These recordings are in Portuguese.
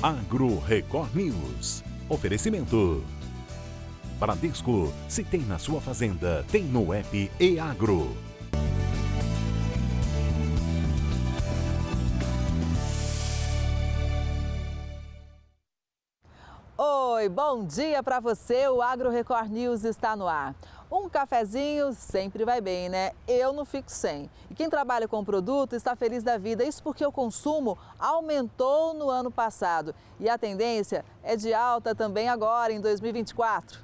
Agro Record News. Oferecimento. Bradesco, se tem na sua fazenda, tem no app e-Agro. Oi, bom dia para você. O Agro Record News está no ar. Um cafezinho sempre vai bem, né? Eu não fico sem. E quem trabalha com o produto está feliz da vida. Isso porque o consumo aumentou no ano passado. E a tendência é de alta também agora, em 2024.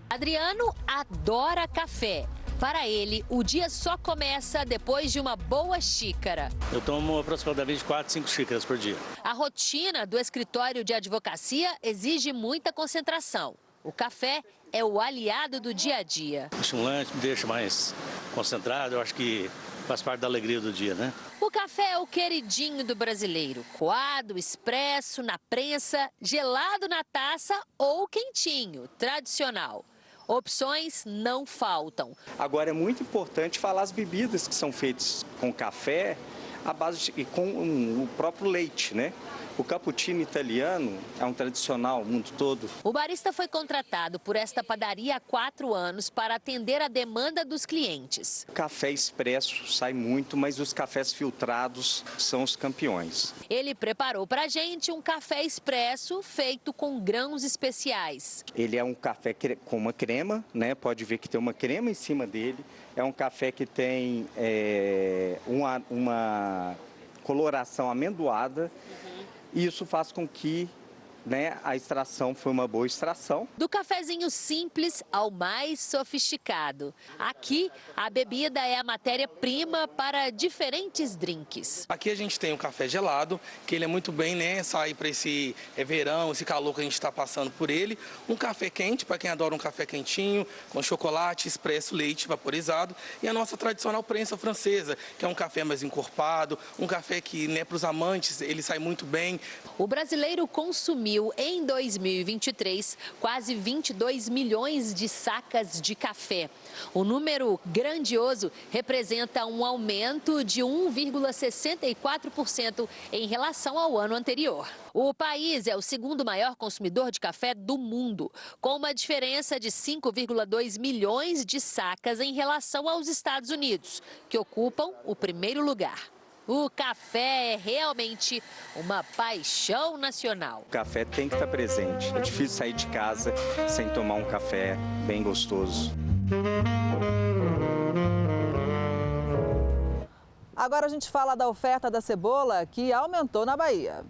Adriano adora café. Para ele, o dia só começa depois de uma boa xícara. Eu tomo aproximadamente 4, 5 xícaras por dia. A rotina do escritório de advocacia exige muita concentração. O café é o aliado do dia a dia. Estimulante, me deixa mais concentrado, eu acho que faz parte da alegria do dia, né? O café é o queridinho do brasileiro. Coado, expresso, na prensa, gelado na taça ou quentinho, tradicional. Opções não faltam. Agora é muito importante falar as bebidas que são feitas com café à base e com o próprio leite, né? O cappuccino italiano é um tradicional no mundo todo. O barista foi contratado por esta padaria há 4 anos para atender a demanda dos clientes. O café expresso sai muito, mas os cafés filtrados são os campeões. Ele preparou para a gente um café expresso feito com grãos especiais. Ele é um café com uma crema, né? Pode ver que tem uma crema em cima dele. É um café que tem uma coloração amendoada. E isso faz com que a extração foi uma boa extração. Do cafezinho simples ao mais sofisticado. Aqui, a bebida é a matéria-prima para diferentes drinks. Aqui a gente tem um café gelado, que ele é muito bem, sair para esse verão, esse calor que a gente está passando por ele. Um café quente, para quem adora um café quentinho, com chocolate, expresso, leite vaporizado. E a nossa tradicional prensa francesa, que é um café mais encorpado, um café que, para os amantes, ele sai muito bem. O brasileiro consumiu em 2023 quase 22 milhões de sacas de café. O número grandioso representa um aumento de 1,64% em relação ao ano anterior. O país é o segundo maior consumidor de café do mundo, com uma diferença de 5,2 milhões de sacas em relação aos Estados Unidos, que ocupam o primeiro lugar. O café é realmente uma paixão nacional. O café tem que estar presente. É difícil sair de casa sem tomar um café bem gostoso. Agora a gente fala da oferta da cebola, que aumentou na Bahia.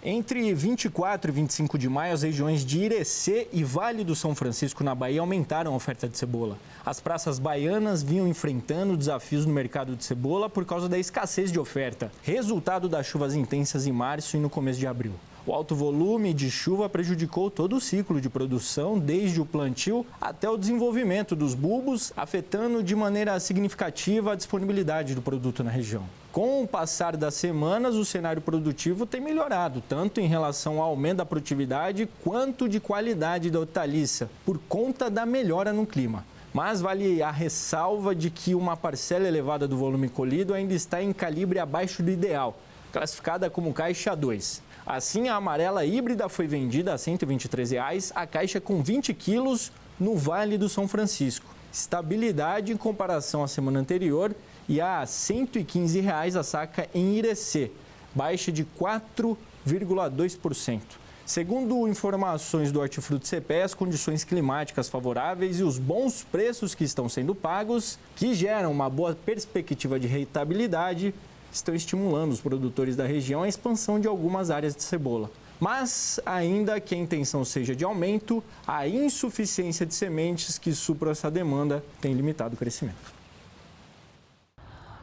Entre 24 e 25 de maio, as regiões de Irecê e Vale do São Francisco, na Bahia, aumentaram a oferta de cebola. As praças baianas vinham enfrentando desafios no mercado de cebola por causa da escassez de oferta, resultado das chuvas intensas em março e no começo de abril. O alto volume de chuva prejudicou todo o ciclo de produção, desde o plantio até o desenvolvimento dos bulbos, afetando de maneira significativa a disponibilidade do produto na região. Com o passar das semanas, o cenário produtivo tem melhorado, tanto em relação ao aumento da produtividade quanto de qualidade da hortaliça, por conta da melhora no clima. Mas vale a ressalva de que uma parcela elevada do volume colhido ainda está em calibre abaixo do ideal, classificada como caixa 2. Assim, a amarela híbrida foi vendida a R$ 123, a caixa com 20 quilos no Vale do São Francisco. Estabilidade em comparação à semana anterior e a R$ 115 a saca em Irecê, baixa de 4,2%. Segundo informações do Hortifruti CPE, as condições climáticas favoráveis e os bons preços que estão sendo pagos, que geram uma boa perspectiva de rentabilidade, estão estimulando os produtores da região à expansão de algumas áreas de cebola. Mas, ainda que a intenção seja de aumento, a insuficiência de sementes que supram essa demanda tem limitado o crescimento.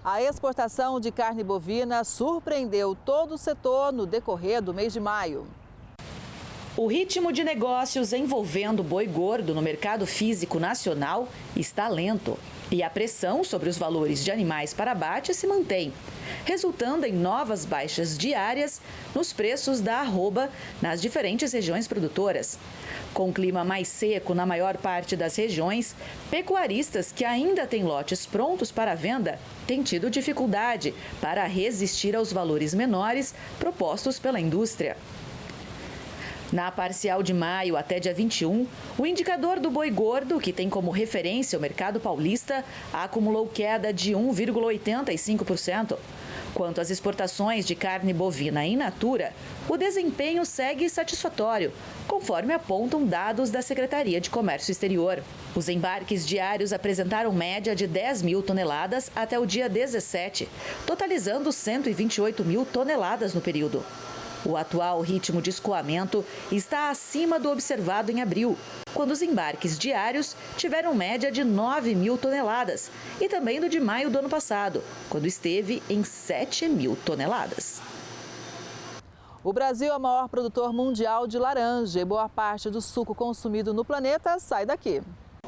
A exportação de carne bovina surpreendeu todo o setor no decorrer do mês de maio. O ritmo de negócios envolvendo boi gordo no mercado físico nacional está lento. E a pressão sobre os valores de animais para abate se mantém, resultando em novas baixas diárias nos preços da arroba nas diferentes regiões produtoras. Com o clima mais seco na maior parte das regiões, pecuaristas que ainda têm lotes prontos para venda têm tido dificuldade para resistir aos valores menores propostos pela indústria. Na parcial de maio até dia 21, o indicador do boi gordo, que tem como referência o mercado paulista, acumulou queda de 1,85%. Quanto às exportações de carne bovina in natura, o desempenho segue satisfatório, conforme apontam dados da Secretaria de Comércio Exterior. Os embarques diários apresentaram média de 10 mil toneladas até o dia 17, totalizando 128 mil toneladas no período. O atual ritmo de escoamento está acima do observado em abril, quando os embarques diários tiveram média de 9 mil toneladas, e também do de maio do ano passado, quando esteve em 7 mil toneladas. O Brasil é o maior produtor mundial de laranja e boa parte do suco consumido no planeta sai daqui.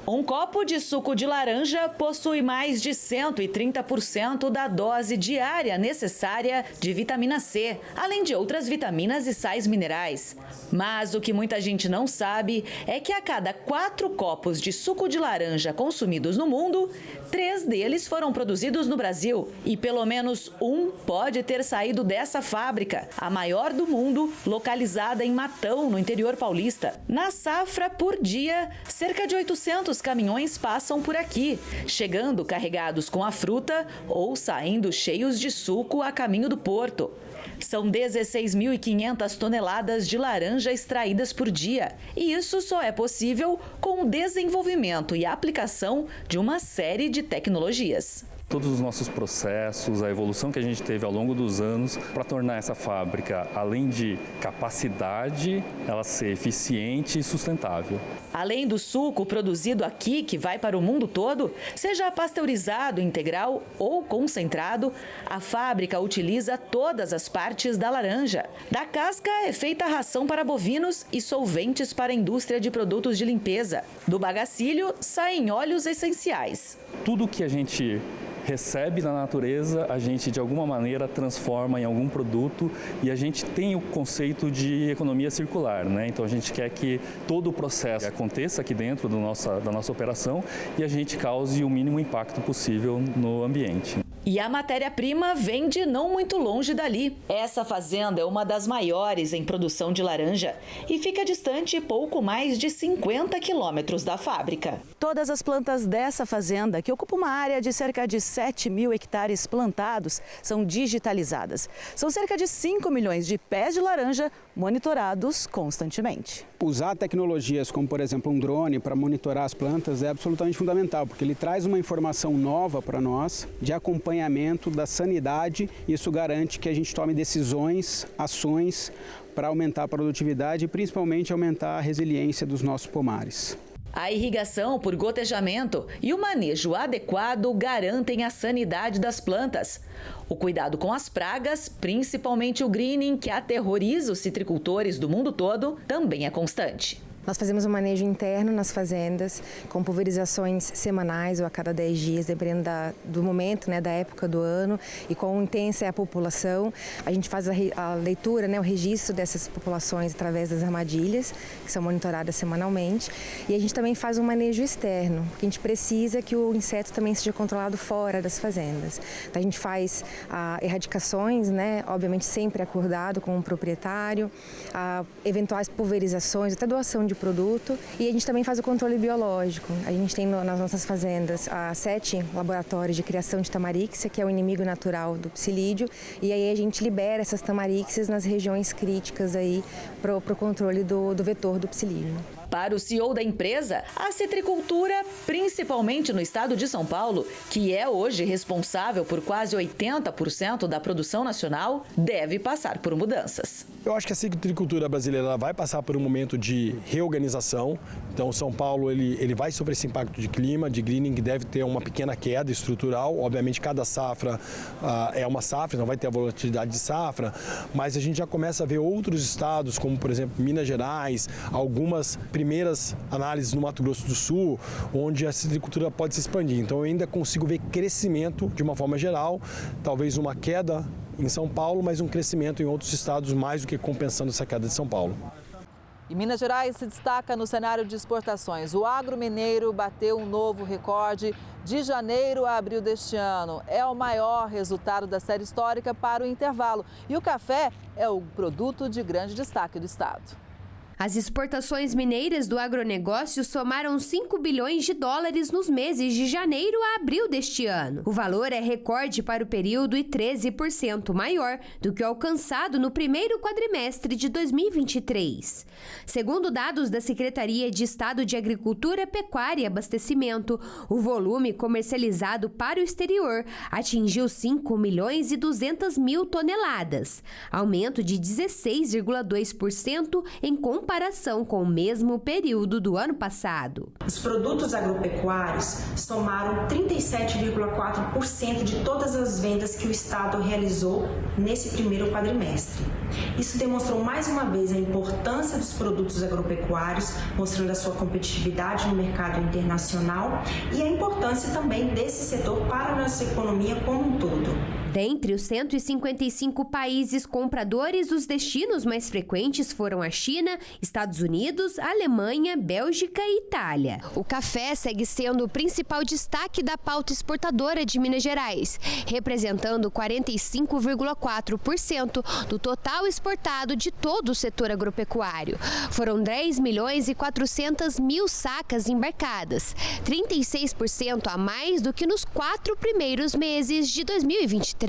Um copo de suco de laranja possui mais de 130% da dose diária necessária de vitamina C, além de outras vitaminas e sais minerais. Mas o que muita gente não sabe é que a cada 4 copos de suco de laranja consumidos no mundo, 3 deles foram produzidos no Brasil. E pelo menos um pode ter saído dessa fábrica, a maior do mundo, localizada em Matão, no interior paulista. Na safra, por dia, cerca de 800 caminhões passam por aqui, chegando carregados com a fruta ou saindo cheios de suco a caminho do porto. São 16.500 toneladas de laranja extraídas por dia, e isso só é possível com o desenvolvimento e aplicação de uma série de tecnologias. Todos os nossos processos, a evolução que a gente teve ao longo dos anos para tornar essa fábrica, além de capacidade, ela ser eficiente e sustentável. Além do suco produzido aqui, que vai para o mundo todo, seja pasteurizado integral ou concentrado, a fábrica utiliza todas as partes da laranja. Da casca é feita a ração para bovinos e solventes para a indústria de produtos de limpeza. Do bagacilho saem óleos essenciais. Tudo que a gente recebe da natureza, a gente de alguma maneira transforma em algum produto, e a gente tem o conceito de economia circular, né? Então a gente quer que todo o processo aconteça aqui dentro da nossa operação e a gente cause o mínimo impacto possível no ambiente. E a matéria-prima vem de não muito longe dali. Essa fazenda é uma das maiores em produção de laranja e fica distante pouco mais de 50 quilômetros da fábrica. Todas as plantas dessa fazenda, que ocupa uma área de cerca de 7 mil hectares plantados, são digitalizadas. São cerca de 5 milhões de pés de laranja monitorados constantemente. Usar tecnologias como, por exemplo, um drone para monitorar as plantas é absolutamente fundamental, porque ele traz uma informação nova para nós de acompanhamento da sanidade, e isso garante que a gente tome decisões, ações para aumentar a produtividade e principalmente aumentar a resiliência dos nossos pomares. A irrigação por gotejamento e o manejo adequado garantem a sanidade das plantas. O cuidado com as pragas, principalmente o greening, que aterroriza os citricultores do mundo todo, também é constante. Nós fazemos um manejo interno nas fazendas, com pulverizações semanais ou a cada 10 dias, dependendo do momento, da época do ano, e quão intensa é a população. A gente faz a leitura, o registro dessas populações através das armadilhas, que são monitoradas semanalmente. E a gente também faz um manejo externo, porque a gente precisa que o inseto também seja controlado fora das fazendas. Então, a gente faz erradicações, obviamente sempre acordado com o proprietário, eventuais pulverizações, até doação de produto, e a gente também faz o controle biológico. A gente tem nas nossas fazendas 7 laboratórios de criação de tamaríxia, que é o inimigo natural do psilídeo, e aí a gente libera essas tamaríxias nas regiões críticas para o controle do vetor do psilídeo. Para o CEO da empresa, a citricultura, principalmente no estado de São Paulo, que é hoje responsável por quase 80% da produção nacional, deve passar por mudanças. Eu acho que a citricultura brasileira vai passar por um momento de reorganização. Então, São Paulo ele vai sofrer esse impacto de clima, de greening, que deve ter uma pequena queda estrutural. Obviamente, cada safra é uma safra, não vai ter a volatilidade de safra, mas a gente já começa a ver outros estados, como, por exemplo, Minas Gerais, algumas primeiras análises no Mato Grosso do Sul, onde a citricultura pode se expandir. Então, eu ainda consigo ver crescimento de uma forma geral, talvez uma queda em São Paulo, mas um crescimento em outros estados, mais do que compensando essa queda de São Paulo. E Minas Gerais se destaca no cenário de exportações. O agro mineiro bateu um novo recorde de janeiro a abril deste ano. É o maior resultado da série histórica para o intervalo. E o café é o produto de grande destaque do estado. As exportações mineiras do agronegócio somaram 5 bilhões de dólares nos meses de janeiro a abril deste ano. O valor é recorde para o período e 13% maior do que o alcançado no primeiro quadrimestre de 2023. Segundo dados da Secretaria de Estado de Agricultura, Pecuária e Abastecimento, o volume comercializado para o exterior atingiu 5 milhões e 200 mil toneladas, aumento de 16,2% em comparação com o mesmo período do ano passado. Os produtos agropecuários somaram 37,4% de todas as vendas que o Estado realizou nesse primeiro quadrimestre. Isso demonstrou mais uma vez a importância dos produtos agropecuários, mostrando a sua competitividade no mercado internacional e a importância também desse setor para a nossa economia como um todo. Dentre os 155 países compradores, os destinos mais frequentes foram a China, Estados Unidos, Alemanha, Bélgica e Itália. O café segue sendo o principal destaque da pauta exportadora de Minas Gerais, representando 45,4% do total exportado de todo o setor agropecuário. Foram 10 milhões e 400 mil sacas embarcadas, 36% a mais do que nos 4 primeiros meses de 2023.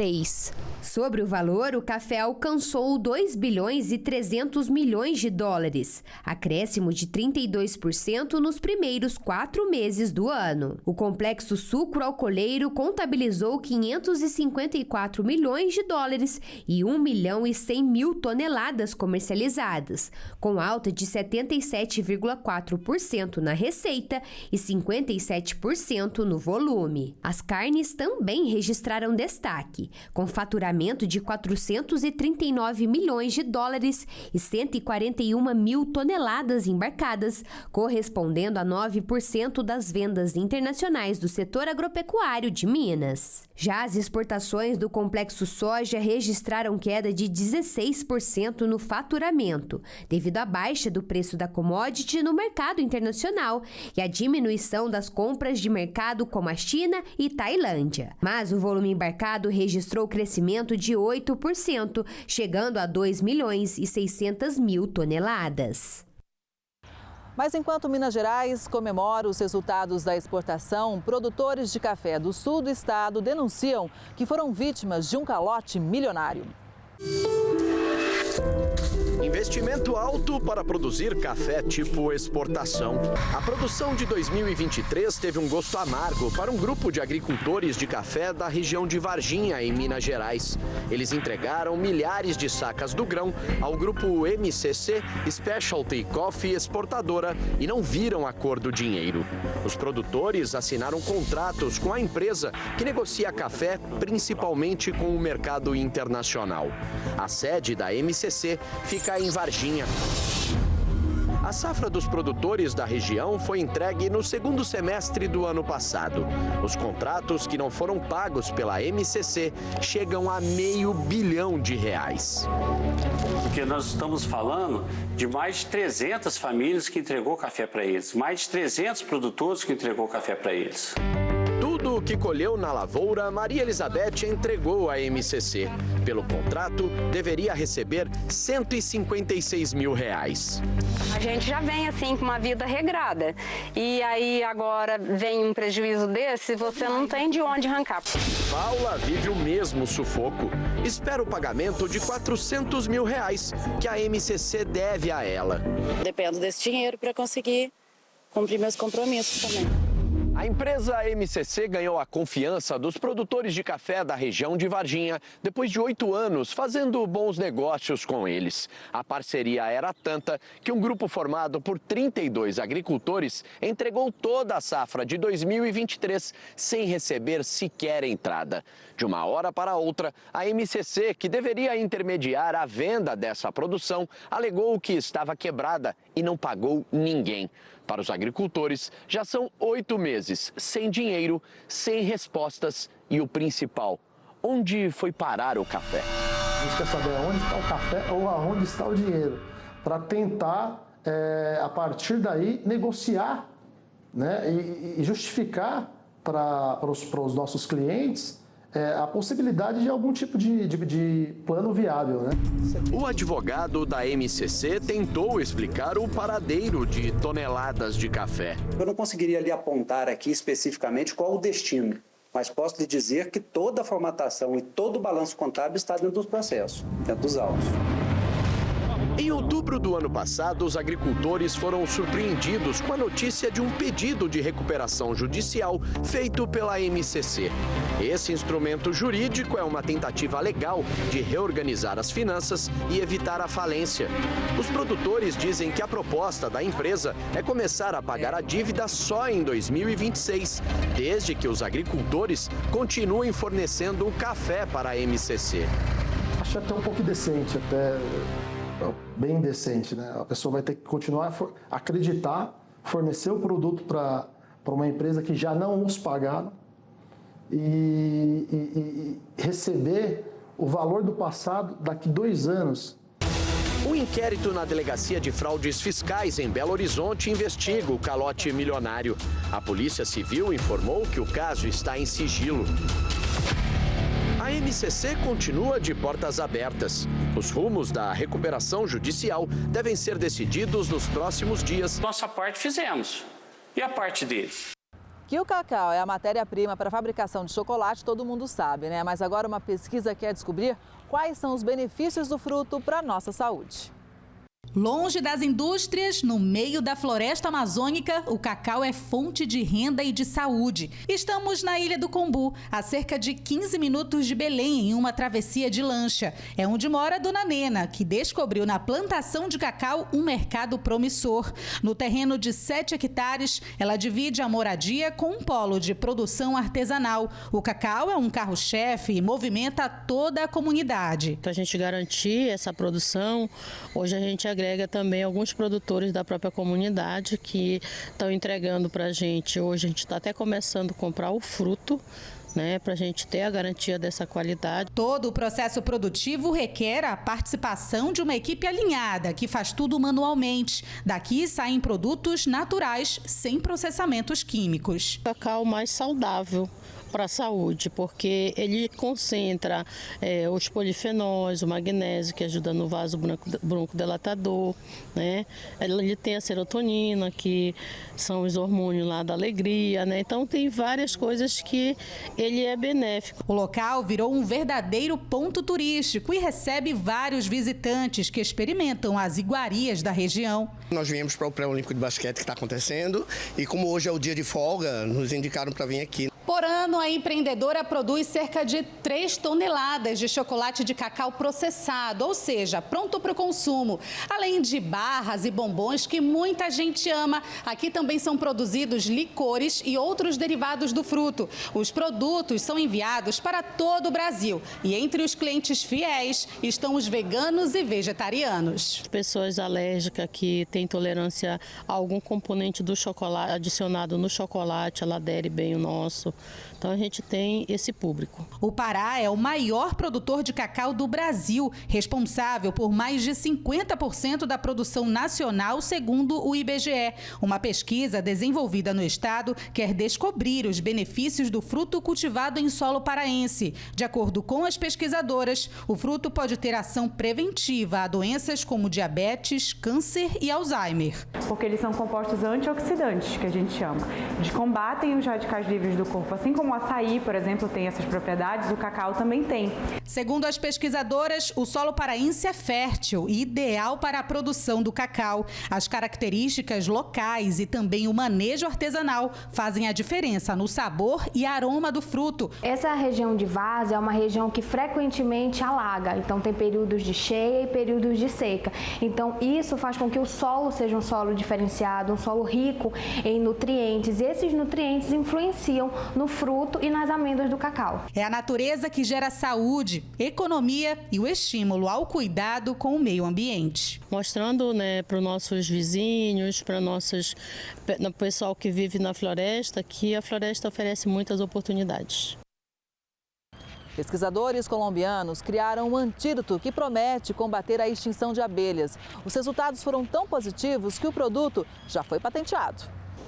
Sobre o valor, o café alcançou 2 bilhões e 300 milhões de dólares, acréscimo de 32% nos primeiros 4 meses do ano. O complexo sucro-alcooleiro contabilizou 554 milhões de dólares e 1 milhão e 100 mil toneladas comercializadas, com alta de 77,4% na receita e 57% no volume. As carnes também registraram destaque, com faturamento de 439 milhões de dólares e 141 mil toneladas embarcadas, correspondendo a 9% das vendas internacionais do setor agropecuário de Minas. Já as exportações do complexo soja registraram queda de 16% no faturamento, devido à baixa do preço da commodity no mercado internacional e à diminuição das compras de mercado como a China e Tailândia. Mas o volume embarcado registrou crescimento de 8%, chegando a 2 milhões e 600 mil toneladas. Mas enquanto Minas Gerais comemora os resultados da exportação, produtores de café do sul do estado denunciam que foram vítimas de um calote milionário. Investimento alto para produzir café tipo exportação. A produção de 2023 teve um gosto amargo para um grupo de agricultores de café da região de Varginha, em Minas Gerais. Eles entregaram milhares de sacas do grão ao grupo MCC, Specialty Coffee Exportadora, e não viram a cor do dinheiro. Os produtores assinaram contratos com a empresa que negocia café principalmente com o mercado internacional. A sede da MCC fica em Varginha. A safra dos produtores da região foi entregue no segundo semestre do ano passado. Os contratos que não foram pagos pela MCC chegam a R$500 milhão. Porque nós estamos falando de mais de 300 famílias que entregou café para eles, mais de 300 produtores que entregou café para eles. Tudo o que colheu na lavoura, Maria Elizabeth entregou à MCC. Pelo contrato, deveria receber R$156 mil. A gente já vem assim com uma vida regrada. E aí agora vem um prejuízo desse, você não tem de onde arrancar. Paula vive o mesmo sufoco. Espera o pagamento de R$400 mil que a MCC deve a ela. Dependo desse dinheiro para conseguir cumprir meus compromissos também. A empresa MCC ganhou a confiança dos produtores de café da região de Varginha depois de 8 anos fazendo bons negócios com eles. A parceria era tanta que um grupo formado por 32 agricultores entregou toda a safra de 2023 sem receber sequer entrada. De uma hora para outra, a MCC, que deveria intermediar a venda dessa produção, alegou que estava quebrada e não pagou ninguém. Para os agricultores, já são 8 meses sem dinheiro, sem respostas e o principal, onde foi parar o café? A gente quer saber onde está o café ou aonde está o dinheiro, para tentar, a partir daí, negociar, né, e justificar para os nossos clientes a possibilidade de algum tipo de plano viável, né? O advogado da MCC tentou explicar o paradeiro de toneladas de café. Eu não conseguiria lhe apontar aqui especificamente qual o destino, mas posso lhe dizer que toda a formatação e todo o balanço contábil está dentro dos processos, dentro dos autos. Em outubro do ano passado, os agricultores foram surpreendidos com a notícia de um pedido de recuperação judicial feito pela MCC. Esse instrumento jurídico é uma tentativa legal de reorganizar as finanças e evitar a falência. Os produtores dizem que a proposta da empresa é começar a pagar a dívida só em 2026, desde que os agricultores continuem fornecendo o café para a MCC. Acho até um pouco indecente, bem indecente, né? A pessoa vai ter que continuar a acreditar, fornecer o produto para uma empresa que já não os pagaram e receber o valor do passado daqui 2 anos. Um inquérito na Delegacia de Fraudes Fiscais em Belo Horizonte investiga o calote milionário. A Polícia Civil informou que o caso está em sigilo. A MCC continua de portas abertas. Os rumos da recuperação judicial devem ser decididos nos próximos dias. Nossa parte fizemos. E a parte deles? Que o cacau é a matéria-prima para a fabricação de chocolate, todo mundo sabe, né? Mas agora uma pesquisa quer descobrir quais são os benefícios do fruto para a nossa saúde. Longe das indústrias, no meio da floresta amazônica, o cacau é fonte de renda e de saúde. Estamos na Ilha do Combu, a cerca de 15 minutos de Belém, em uma travessia de lancha. É onde mora a Dona Nena, que descobriu na plantação de cacau um mercado promissor. No terreno de 7 hectares, ela divide a moradia com um polo de produção artesanal. O cacau é um carro-chefe e movimenta toda a comunidade. Para a gente garantir essa produção, hoje a gente agrega também alguns produtores da própria comunidade que estão entregando para a gente. Hoje a gente está até começando a comprar o fruto, né, para a gente ter a garantia dessa qualidade. Todo o processo produtivo requer a participação de uma equipe alinhada, que faz tudo manualmente. Daqui saem produtos naturais, sem processamentos químicos. Cacau mais saudável para a saúde, porque ele concentra os polifenóis, o magnésio, que ajuda no vaso broncodilatador, né? Ele tem a serotonina, que são os hormônios lá da alegria, né? Então tem várias coisas que ele é benéfico. O local virou um verdadeiro ponto turístico e recebe vários visitantes que experimentam as iguarias da região. Nós viemos para o pré-olímpico de basquete que está acontecendo e como hoje é o dia de folga, nos indicaram para vir aqui. Por ano, a empreendedora produz cerca de 3 toneladas de chocolate de cacau processado, ou seja, pronto para o consumo. Além de barras e bombons que muita gente ama, aqui também são produzidos licores e outros derivados do fruto. Os produtos são enviados para todo o Brasil e entre os clientes fiéis estão os veganos e vegetarianos. Pessoas alérgicas que têm intolerância a algum componente do chocolate adicionado no chocolate, ela adere bem o nosso. Então a gente tem esse público. O Pará é o maior produtor de cacau do Brasil, responsável por mais de 50% da produção nacional, segundo o IBGE. Uma pesquisa desenvolvida no estado quer descobrir os benefícios do fruto cultivado em solo paraense. De acordo com as pesquisadoras, o fruto pode ter ação preventiva a doenças como diabetes, câncer e Alzheimer. Porque eles são compostos antioxidantes, que a gente chama. Eles combatem os radicais livres do corpo. Assim como o açaí, por exemplo, tem essas propriedades, o cacau também tem. Segundo as pesquisadoras, o solo paraense é fértil e ideal para a produção do cacau. As características locais e também o manejo artesanal fazem a diferença no sabor e aroma do fruto. Essa região de várzea é uma região que frequentemente alaga, então tem períodos de cheia e períodos de seca. Então isso faz com que o solo seja um solo diferenciado, um solo rico em nutrientes, e esses nutrientes influenciam no fruto e nas amêndoas do cacau. É a natureza que gera saúde, economia e o estímulo ao cuidado com o meio ambiente. Mostrando, né, para os nossos vizinhos, para o pessoal que vive na floresta, que a floresta oferece muitas oportunidades. Pesquisadores colombianos criaram um antídoto que promete combater a extinção de abelhas. Os resultados foram tão positivos que o produto já foi patenteado.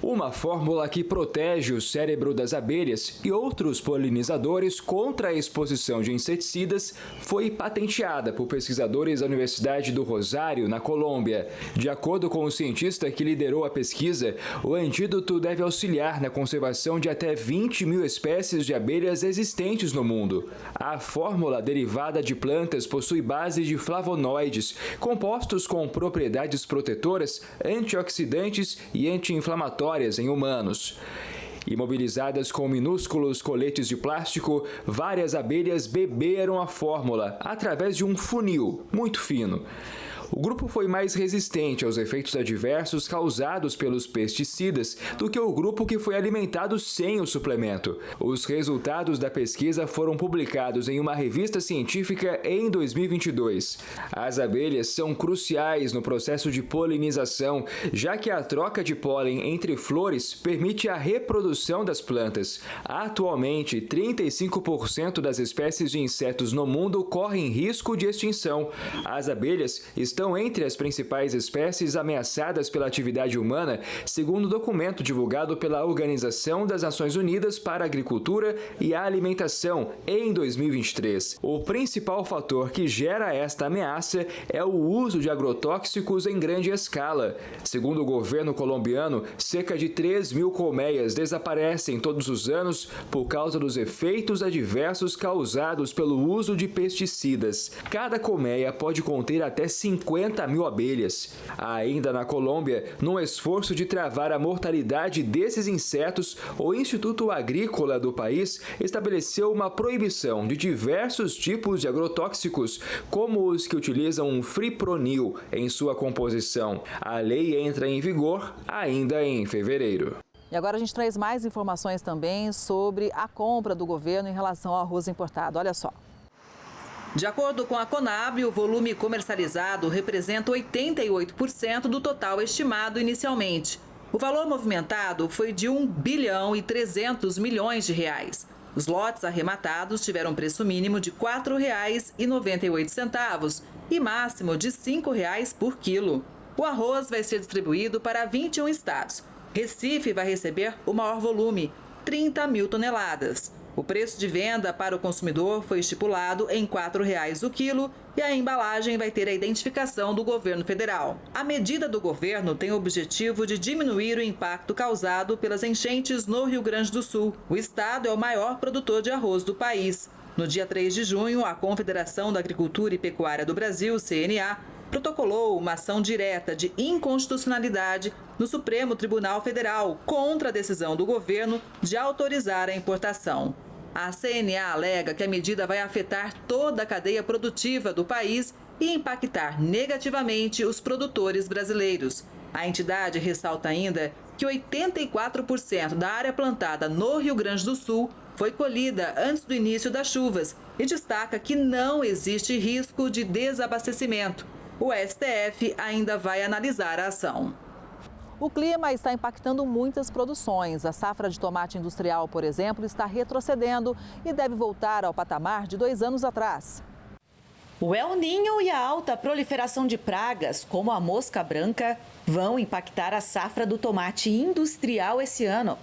uma fórmula que protege o cérebro das abelhas e outros polinizadores contra a exposição de inseticidas, foi patenteada por pesquisadores da Universidade do Rosário, na Colômbia. De acordo com o cientista que liderou a pesquisa, o antídoto deve auxiliar na conservação de até 20 mil espécies de abelhas existentes no mundo. A fórmula derivada de plantas possui base de flavonoides, compostos com propriedades protetoras, antioxidantes e anti-inflamatórias em humanos. Imobilizadas com minúsculos coletes de plástico, várias abelhas beberam a fórmula através de um funil muito fino. O grupo foi mais resistente aos efeitos adversos causados pelos pesticidas do que o grupo que foi alimentado sem o suplemento. Os resultados da pesquisa foram publicados em uma revista científica em 2022. As abelhas são cruciais no processo de polinização, já que a troca de pólen entre flores permite a reprodução das plantas. Atualmente, 35% das espécies de insetos no mundo correm risco de extinção. As abelhas estão entre as principais espécies ameaçadas pela atividade humana, segundo documento divulgado pela Organização das Nações Unidas para a Agricultura e a Alimentação em 2023. O principal fator que gera esta ameaça é o uso de agrotóxicos em grande escala. Segundo o governo colombiano, cerca de 3 mil colmeias desaparecem todos os anos por causa dos efeitos adversos causados pelo uso de pesticidas. Cada colmeia pode conter até 50 mil abelhas. Ainda na Colômbia, num esforço de travar a mortalidade desses insetos, o Instituto Agrícola do país estabeleceu uma proibição de diversos tipos de agrotóxicos, como os que utilizam fipronil em sua composição. A lei entra em vigor ainda em fevereiro. E agora a gente traz mais informações também sobre a compra do governo em relação ao arroz importado. Olha só. De acordo com a Conab, o volume comercializado representa 88% do total estimado inicialmente. O valor movimentado foi de R$ 1 bilhão e 300 milhões de reais. Os lotes arrematados tiveram preço mínimo de R$ 4,98 e máximo de R$ 5,00 por quilo. O arroz vai ser distribuído para 21 estados. Recife vai receber o maior volume, 30 mil toneladas. O preço de venda para o consumidor foi estipulado em R$ 4,00 o quilo e a embalagem vai ter a identificação do governo federal. A medida do governo tem o objetivo de diminuir o impacto causado pelas enchentes no Rio Grande do Sul. O estado é o maior produtor de arroz do país. No dia 3 de junho, a Confederação da Agricultura e Pecuária do Brasil, CNA, protocolou uma ação direta de inconstitucionalidade no Supremo Tribunal Federal contra a decisão do governo de autorizar a importação. A CNA alega que a medida vai afetar toda a cadeia produtiva do país e impactar negativamente os produtores brasileiros. A entidade ressalta ainda que 84% da área plantada no Rio Grande do Sul foi colhida antes do início das chuvas e destaca que não existe risco de desabastecimento. O STF ainda vai analisar a ação. O clima está impactando muitas produções. A safra de tomate industrial, por exemplo, está retrocedendo e deve voltar ao patamar de 2 anos atrás. O El Niño e a alta proliferação de pragas, como a mosca branca, vão impactar a safra do tomate industrial esse ano.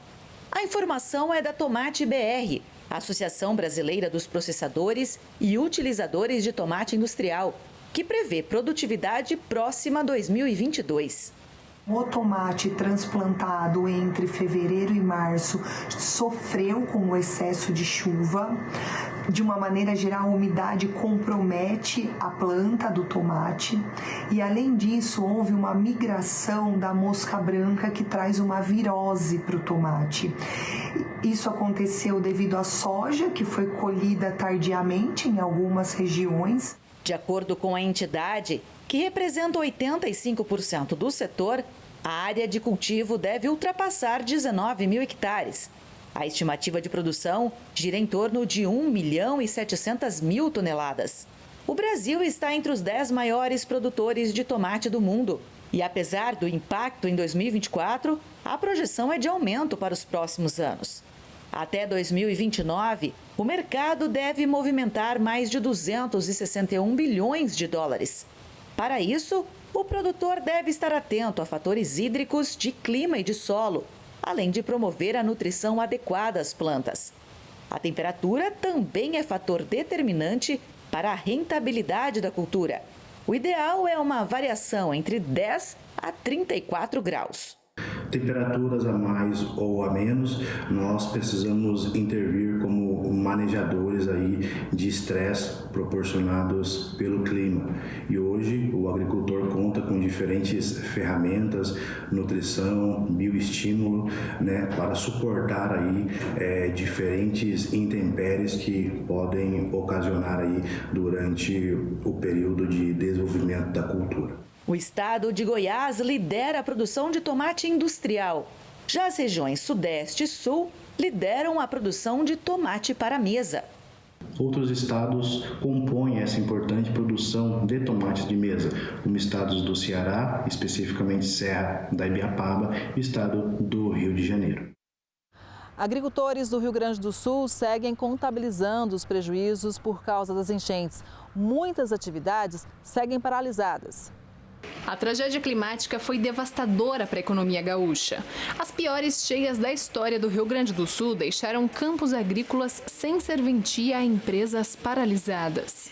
A informação é da Tomate BR, Associação Brasileira dos Processadores e Utilizadores de Tomate Industrial, que prevê produtividade próxima a 2022. O tomate transplantado entre fevereiro e março sofreu com o excesso de chuva. De uma maneira geral, a umidade compromete a planta do tomate. E, além disso, houve uma migração da mosca branca que traz uma virose para o tomate. Isso aconteceu devido à soja, que foi colhida tardiamente em algumas regiões. De acordo com a entidade, que representa 85% do setor, a área de cultivo deve ultrapassar 19 mil hectares. A estimativa de produção gira em torno de 1 milhão e 700 mil toneladas. O Brasil está entre os 10 maiores produtores de tomate do mundo. E apesar do impacto em 2024, a projeção é de aumento para os próximos anos. Até 2029, o mercado deve movimentar mais de 261 bilhões de dólares. Para isso, o produtor deve estar atento a fatores hídricos, de clima e de solo, além de promover a nutrição adequada às plantas. A temperatura também é fator determinante para a rentabilidade da cultura. O ideal é uma variação entre 10 a 34 graus. Temperaturas a mais ou a menos, nós precisamos intervir como manejadores aí de estresse proporcionados pelo clima. E hoje o agricultor conta com diferentes ferramentas, nutrição, bioestímulo, para suportar aí diferentes intempéries que podem ocasionar aí durante o período de desenvolvimento da cultura. O estado de Goiás lidera a produção de tomate industrial. Já as regiões Sudeste e Sul lideram a produção de tomate para mesa. Outros estados compõem essa importante produção de tomates de mesa, como estados do Ceará, especificamente Serra da Ibiapaba, e estado do Rio de Janeiro. Agricultores do Rio Grande do Sul seguem contabilizando os prejuízos por causa das enchentes. Muitas atividades seguem paralisadas. A tragédia climática foi devastadora para a economia gaúcha. As piores cheias da história do Rio Grande do Sul deixaram campos agrícolas sem serventia a empresas paralisadas.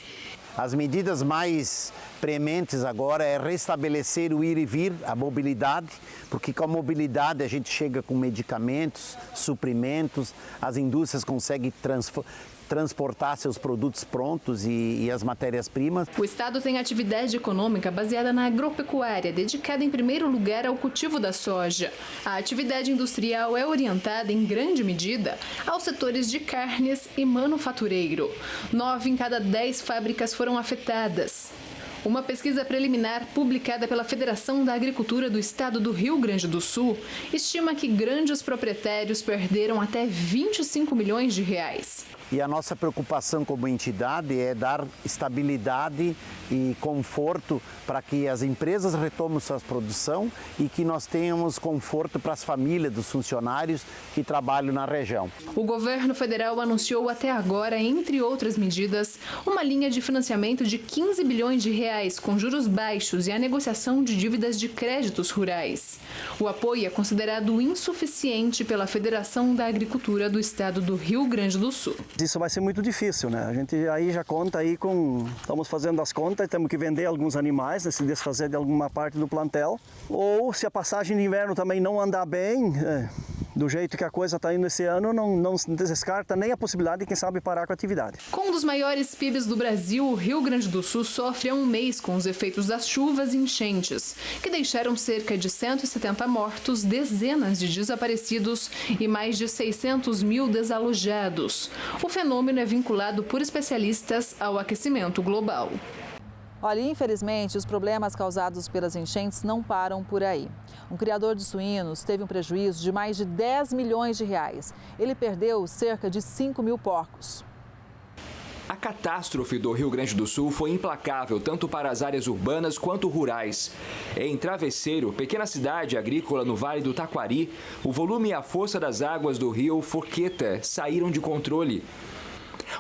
As medidas mais prementes agora é restabelecer o ir e vir, a mobilidade, porque com a mobilidade a gente chega com medicamentos, suprimentos, as indústrias conseguem transportar seus produtos prontos e as matérias-primas. O estado tem atividade econômica baseada na agropecuária, dedicada em primeiro lugar ao cultivo da soja. A atividade industrial é orientada em grande medida aos setores de carnes e manufatureiro. 9 em cada 10 fábricas foram afetadas. Uma pesquisa preliminar publicada pela Federação da Agricultura do Estado do Rio Grande do Sul estima que grandes proprietários perderam até 25 milhões de reais. E a nossa preocupação como entidade é dar estabilidade e conforto para que as empresas retomem sua produção e que nós tenhamos conforto para as famílias dos funcionários que trabalham na região. O governo federal anunciou até agora, entre outras medidas, uma linha de financiamento de 15 bilhões de reais com juros baixos e a negociação de dívidas de créditos rurais. O apoio é considerado insuficiente pela Federação da Agricultura do Estado do Rio Grande do Sul. Isso vai ser muito difícil, né? A gente aí já conta aí estamos fazendo as contas, temos que vender alguns animais, se desfazer de alguma parte do plantel. Ou se a passagem de inverno também não andar bem, do jeito que a coisa está indo esse ano, não se descarta nem a possibilidade de, quem sabe, parar com a atividade. Com um dos maiores PIBs do Brasil, o Rio Grande do Sul sofre há um mês com os efeitos das chuvas e enchentes, que deixaram cerca de 170 mortos, dezenas de desaparecidos e mais de 600 mil desalojados. O fenômeno é vinculado por especialistas ao aquecimento global. Olha, infelizmente, os problemas causados pelas enchentes não param por aí. Um criador de suínos teve um prejuízo de mais de 10 milhões de reais. Ele perdeu cerca de 5 mil porcos. A catástrofe do Rio Grande do Sul foi implacável tanto para as áreas urbanas quanto rurais. Em Travesseiro, pequena cidade agrícola no Vale do Taquari, o volume e a força das águas do rio Forqueta saíram de controle.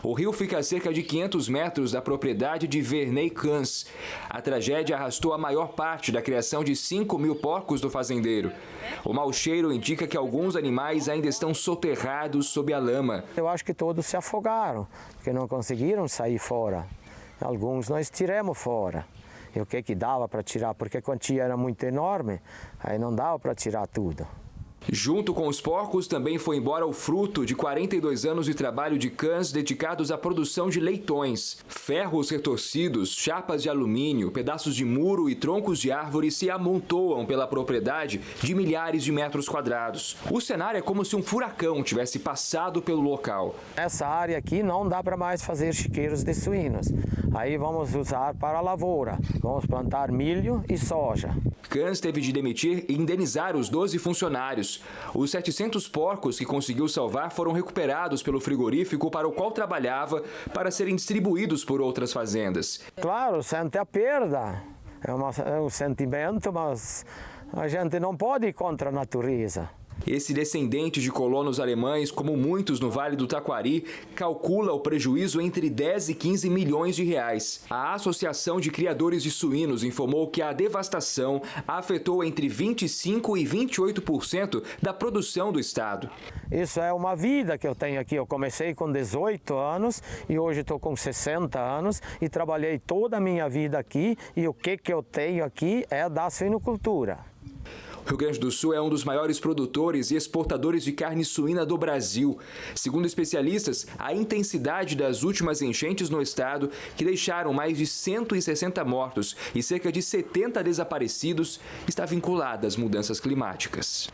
O rio fica a cerca de 500 metros da propriedade de Vernei Cans. A tragédia arrastou a maior parte da criação de 5 mil porcos do fazendeiro. O mau cheiro indica que alguns animais ainda estão soterrados sob a lama. Eu acho que todos se afogaram, porque não conseguiram sair fora. Alguns nós tiramos fora. E o que dava para tirar? Porque a quantia era muito enorme, aí não dava para tirar tudo. Junto com os porcos, também foi embora o fruto de 42 anos de trabalho de cães dedicados à produção de leitões. Ferros retorcidos, chapas de alumínio, pedaços de muro e troncos de árvore se amontoam pela propriedade de milhares de metros quadrados. O cenário é como se um furacão tivesse passado pelo local. Essa área aqui não dá para mais fazer chiqueiros de suínos. Aí vamos usar para a lavoura. Vamos plantar milho e soja. Cans teve de demitir e indenizar os 12 funcionários. Os 700 porcos que conseguiu salvar foram recuperados pelo frigorífico para o qual trabalhava para serem distribuídos por outras fazendas. Claro, sente a perda. É um sentimento, mas a gente não pode ir contra a natureza. Esse descendente de colonos alemães, como muitos no Vale do Taquari, calcula o prejuízo entre 10 e 15 milhões de reais. A Associação de Criadores de Suínos informou que a devastação afetou entre 25% e 28% da produção do estado. Isso é uma vida que eu tenho aqui. Eu comecei com 18 anos e hoje estou com 60 anos e trabalhei toda a minha vida aqui, e o que eu tenho aqui é da suinocultura. O Rio Grande do Sul é um dos maiores produtores e exportadores de carne suína do Brasil. Segundo especialistas, a intensidade das últimas enchentes no estado, que deixaram mais de 160 mortos e cerca de 70 desaparecidos, está vinculada às mudanças climáticas.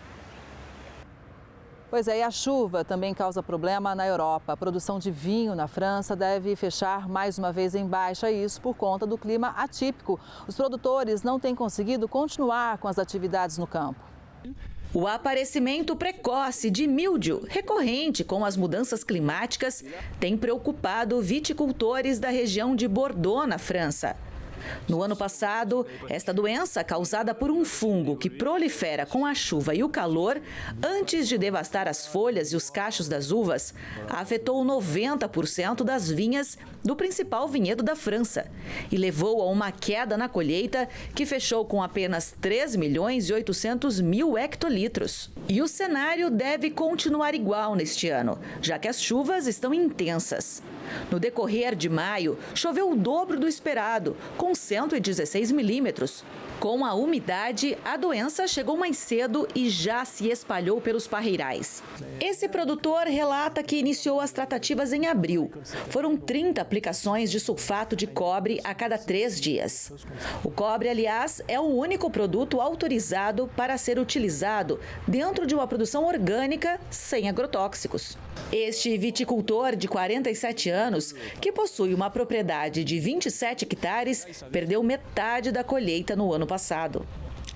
Pois é, e a chuva também causa problema na Europa. A produção de vinho na França deve fechar mais uma vez em baixa, isso por conta do clima atípico. Os produtores não têm conseguido continuar com as atividades no campo. O aparecimento precoce de míldio, recorrente com as mudanças climáticas, tem preocupado viticultores da região de Bordeaux, na França. No ano passado, esta doença, causada por um fungo que prolifera com a chuva e o calor, antes de devastar as folhas e os cachos das uvas, afetou 90% das vinhas do principal vinhedo da França e levou a uma queda na colheita que fechou com apenas 3.800.000 hectolitros. E o cenário deve continuar igual neste ano, já que as chuvas estão intensas. No decorrer de maio, choveu o dobro do esperado, com 116 milímetros. Com a umidade, a doença chegou mais cedo e já se espalhou pelos parreirais. Esse produtor relata que iniciou as tratativas em abril. Foram 30 aplicações de sulfato de cobre a cada 3 dias. O cobre, aliás, é o único produto autorizado para ser utilizado dentro de uma produção orgânica sem agrotóxicos. Este viticultor de 47 anos, que possui uma propriedade de 27 hectares, perdeu metade da colheita no ano passado.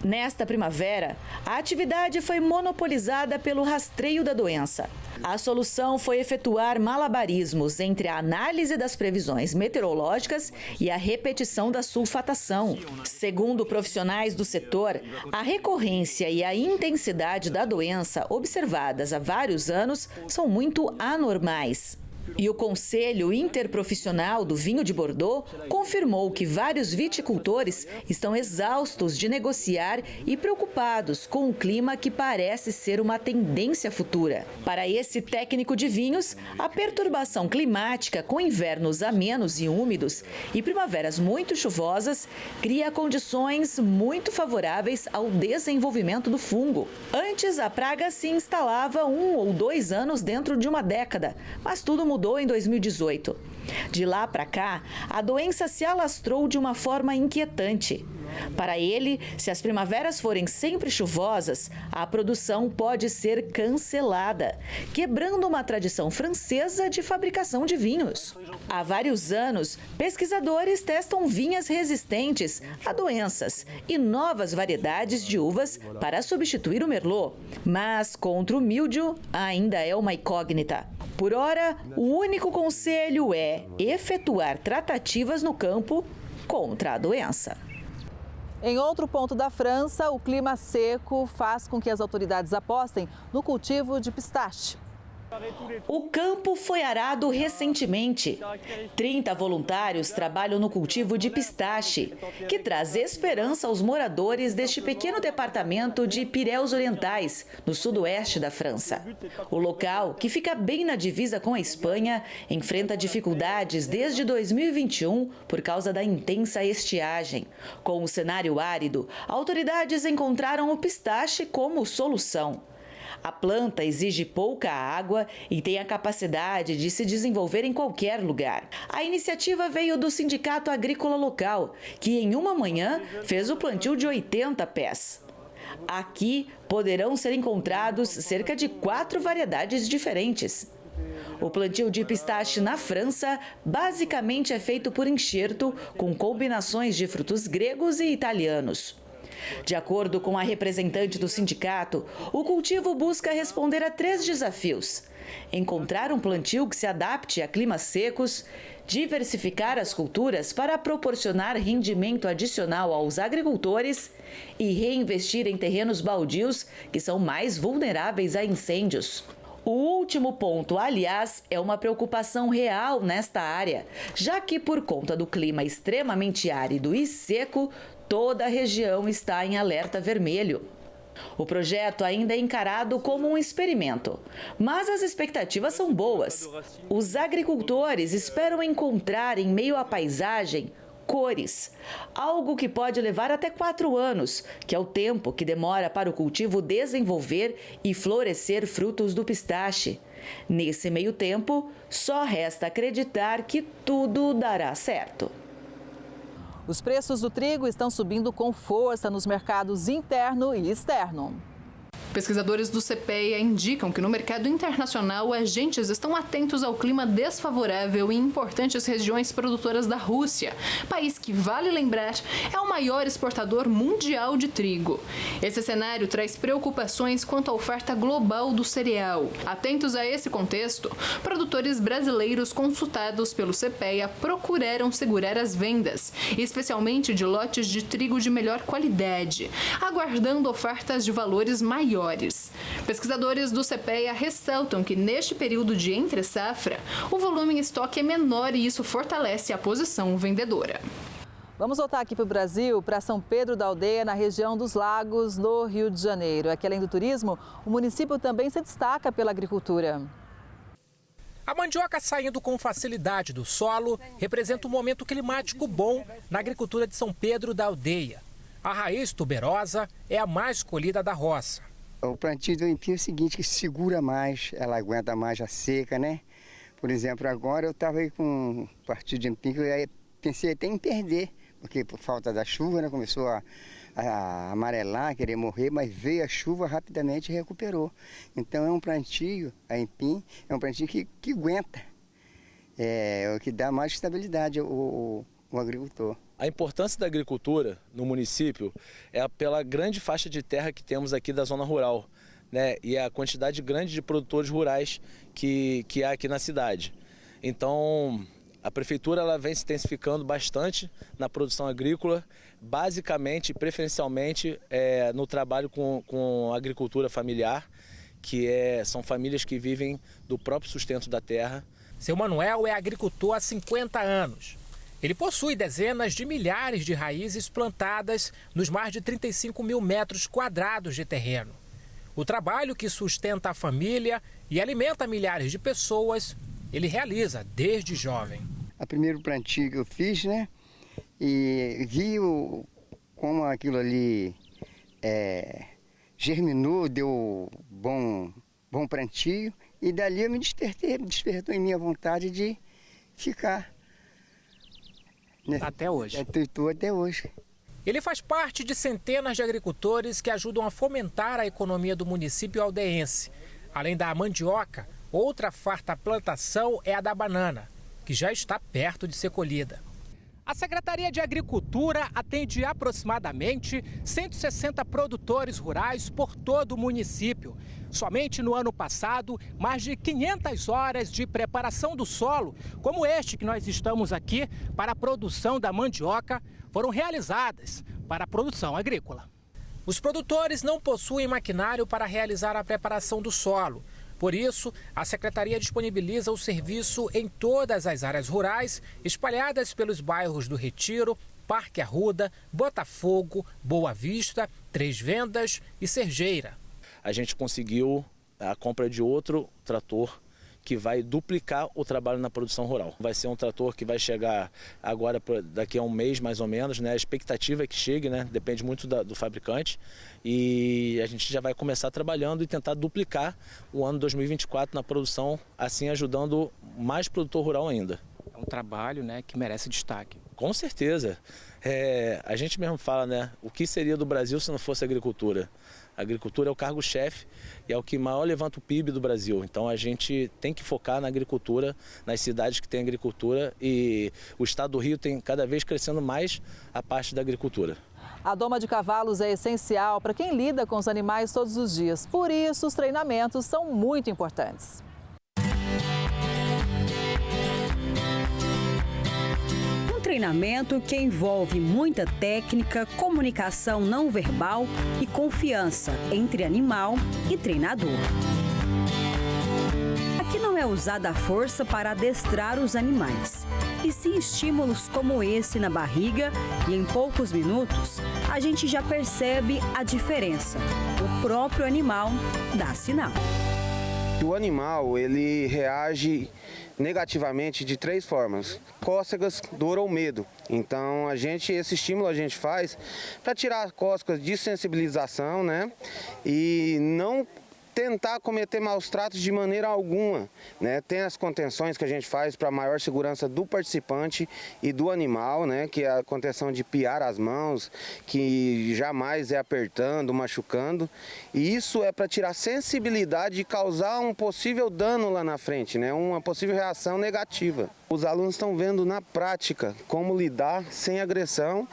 Nesta primavera, a atividade foi monopolizada pelo rastreio da doença. A solução foi efetuar malabarismos entre a análise das previsões meteorológicas e a repetição da sulfatação. Segundo profissionais do setor, a recorrência e a intensidade da doença observadas há vários anos são muito anormais. E o Conselho Interprofissional do Vinho de Bordeaux confirmou que vários viticultores estão exaustos de negociar e preocupados com o clima que parece ser uma tendência futura. Para esse técnico de vinhos, a perturbação climática com invernos amenos e úmidos e primaveras muito chuvosas cria condições muito favoráveis ao desenvolvimento do fungo. Antes, a praga se instalava 1 ou 2 anos dentro de uma década, mas tudo mudou em 2018. De lá para cá, a doença se alastrou de uma forma inquietante. Para ele, se as primaveras forem sempre chuvosas, a produção pode ser cancelada, quebrando uma tradição francesa de fabricação de vinhos. Há vários anos, pesquisadores testam vinhas resistentes a doenças e novas variedades de uvas para substituir o merlot. Mas contra o míldio ainda é uma incógnita. Por ora, o único conselho é efetuar tratativas no campo contra a doença. Em outro ponto da França, o clima seco faz com que as autoridades apostem no cultivo de pistache. O campo foi arado recentemente. 30 voluntários trabalham no cultivo de pistache, que traz esperança aos moradores deste pequeno departamento de Piréus Orientais, no sudoeste da França. O local, que fica bem na divisa com a Espanha, enfrenta dificuldades desde 2021 por causa da intensa estiagem. Com o cenário árido, autoridades encontraram o pistache como solução. A planta exige pouca água e tem a capacidade de se desenvolver em qualquer lugar. A iniciativa veio do Sindicato Agrícola Local, que em uma manhã fez o plantio de 80 pés. Aqui poderão ser encontrados cerca de 4 variedades diferentes. O plantio de pistache na França basicamente é feito por enxerto, com combinações de frutos gregos e italianos. De acordo com a representante do sindicato, o cultivo busca responder a 3 desafios: encontrar um plantio que se adapte a climas secos, diversificar as culturas para proporcionar rendimento adicional aos agricultores e reinvestir em terrenos baldios que são mais vulneráveis a incêndios. O último ponto, aliás, é uma preocupação real nesta área, já que por conta do clima extremamente árido e seco, toda a região está em alerta vermelho. O projeto ainda é encarado como um experimento, mas as expectativas são boas. Os agricultores esperam encontrar em meio à paisagem cores, algo que pode levar até 4 anos, que é o tempo que demora para o cultivo desenvolver e florescer frutos do pistache. Nesse meio tempo, só resta acreditar que tudo dará certo. Os preços do trigo estão subindo com força nos mercados interno e externo. Pesquisadores do CPEA indicam que no mercado internacional, agentes estão atentos ao clima desfavorável em importantes regiões produtoras da Rússia, país que, vale lembrar, é o maior exportador mundial de trigo. Esse cenário traz preocupações quanto à oferta global do cereal. Atentos a esse contexto, produtores brasileiros consultados pelo CPEA procuraram segurar as vendas, especialmente de lotes de trigo de melhor qualidade, aguardando ofertas de valores maiores. Pesquisadores do CPEA ressaltam que neste período de entre-safra, o volume em estoque é menor e isso fortalece a posição vendedora. Vamos voltar aqui para o Brasil, para São Pedro da Aldeia, na região dos Lagos, no Rio de Janeiro. Aqui, além do turismo, o município também se destaca pela agricultura. A mandioca saindo com facilidade do solo representa um momento climático bom na agricultura de São Pedro da Aldeia. A raiz tuberosa é a mais colhida da roça. O plantio do empim é o seguinte, que segura mais, ela aguenta mais a seca, né? Por exemplo, agora eu estava aí com um plantio de empim que eu pensei até em perder, porque por falta da chuva, né, começou a amarelar, querer morrer, mas veio a chuva rapidamente e recuperou. Então é um plantio, a empim, é um plantio que aguenta, é o que dá mais estabilidade ao agricultor. A importância da agricultura no município é pela grande faixa de terra que temos aqui da zona rural, né? E a quantidade grande de produtores rurais que há aqui na cidade. Então, a prefeitura ela vem se intensificando bastante na produção agrícola, basicamente, preferencialmente, no trabalho com agricultura familiar, que são famílias que vivem do próprio sustento da terra. Seu Manuel é agricultor há 50 anos. Ele possui dezenas de milhares de raízes plantadas nos mais de 35 mil metros quadrados de terreno. O trabalho que sustenta a família e alimenta milhares de pessoas, ele realiza desde jovem. O primeiro plantio que eu fiz, né? E vi como aquilo ali germinou, deu bom plantio. E dali eu me despertou em mim a vontade de ficar. Até hoje. Estou até hoje. Ele faz parte de centenas de agricultores que ajudam a fomentar a economia do município aldeense. Além da mandioca, outra farta plantação é a da banana, que já está perto de ser colhida. A Secretaria de Agricultura atende aproximadamente 160 produtores rurais por todo o município. Somente no ano passado, mais de 500 horas de preparação do solo, como este que nós estamos aqui, para a produção da mandioca, foram realizadas para a produção agrícola. Os produtores não possuem maquinário para realizar a preparação do solo. Por isso, a Secretaria disponibiliza o serviço em todas as áreas rurais, espalhadas pelos bairros do Retiro, Parque Arruda, Botafogo, Boa Vista, Três Vendas e Serjeira. A gente conseguiu a compra de outro trator que vai duplicar o trabalho na produção rural. Vai ser um trator que vai chegar agora, daqui a um mês mais ou menos, né? A expectativa é que chegue, né? Depende muito do fabricante. E a gente já vai começar trabalhando e tentar duplicar o ano 2024 na produção, assim ajudando mais produtor rural ainda. É um trabalho, né, que merece destaque. Com certeza. A gente mesmo fala, né? O que seria do Brasil se não fosse a agricultura? A agricultura é o cargo-chefe e é o que maior levanta o PIB do Brasil. Então a gente tem que focar na agricultura, nas cidades que têm agricultura, e o estado do Rio tem cada vez crescendo mais a parte da agricultura. A doma de cavalos é essencial para quem lida com os animais todos os dias. Por isso, os treinamentos são muito importantes. treinamento que envolve muita técnica, comunicação não verbal e confiança entre animal e treinador. Aqui não é usada a força para adestrar os animais, e sim estímulos como esse na barriga, e em poucos minutos a gente já percebe a diferença. O próprio animal dá sinal. O animal, ele reage negativamente de 3 formas: cócegas, dor ou medo. Então esse estímulo a gente faz para tirar cócegas de sensibilização, né? E não tentar cometer maus tratos de maneira alguma, né? Tem as contenções que a gente faz para maior segurança do participante e do animal, né? Que é a contenção de piar as mãos, que jamais é apertando, machucando. E isso é para tirar sensibilidade e causar um possível dano lá na frente, né? Uma possível reação negativa. Os alunos estão vendo na prática como lidar sem agressão